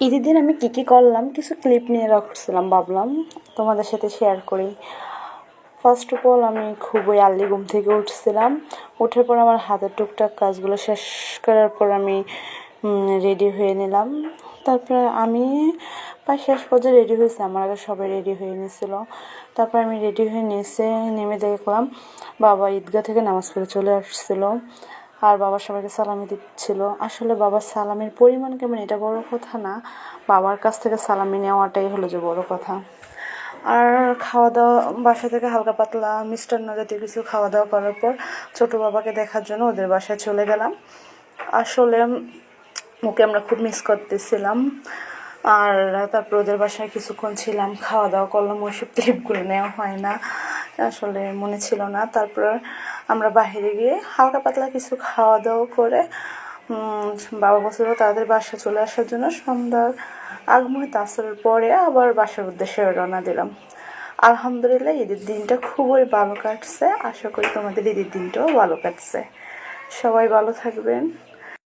ঈদের দিন আমি কী করলাম কিছু ক্লিপ নিয়ে রাখছিলাম, ভাবলাম তোমাদের সাথে শেয়ার করি। ফার্স্ট অফ অল আমি খুবই আর্লি ঘুম থেকে উঠছিলাম। ওঠার পর আমার হাতের টুকটাক কাজগুলো শেষ করার পর আমি রেডি হয়ে নিলাম। তারপরে আমি প্রায় শেষ পর্যায়ে রেডি হয়েছি, আমার আগে সবাই রেডি হয়ে নিয়েছিল। তারপর আমি রেডি হয়ে নেমে দেখলাম বাবা ঈদগাহ থেকে নামাজ পড়ে চলে আসছিলো, আর বাবা সবাইকে সালামি দিচ্ছিল। আসলে বাবার সালামির পরিমাণ কেমন এটা বড় কথা না, বাবার কাছ থেকে সালামি নেওয়াটাই হলো যে বড় কথা। আর খাওয়া দাওয়া বাসা থেকে হালকা পাতলা মিষ্টান্ন জাতীয় কিছু খাওয়া দাওয়া করার পর ছোটো বাবাকে দেখার জন্য ওদের বাসায় চলে গেলাম। আসলে ওকে আমরা খুব মিস করতেছিলাম। আর তারপর ওদের বাসায় কিছুক্ষণ ছিলাম, খাওয়া দাওয়া করলাম, ওইসব ক্লিপগুলো নেওয়া হয় না, আসলে মনে ছিল না। তারপর আমরা বাইরে গিয়ে হালকা পাতলা কিছু খাওয়া দাওয়া করে বাবা বলছিল তাদের বাসা চলে আসার জন্য। সন্ধ্যার আগমুহূর্তে আসরের পরে আবার বাসার উদ্দেশ্যে রওনা দিলাম। আলহামদুলিল্লাহ ঈদের দিনটা খুবই ভালো কাটছে। আশা করি তোমাদের ঈদের দিনটাও ভালো কাটছে। সবাই ভালো থাকবেন।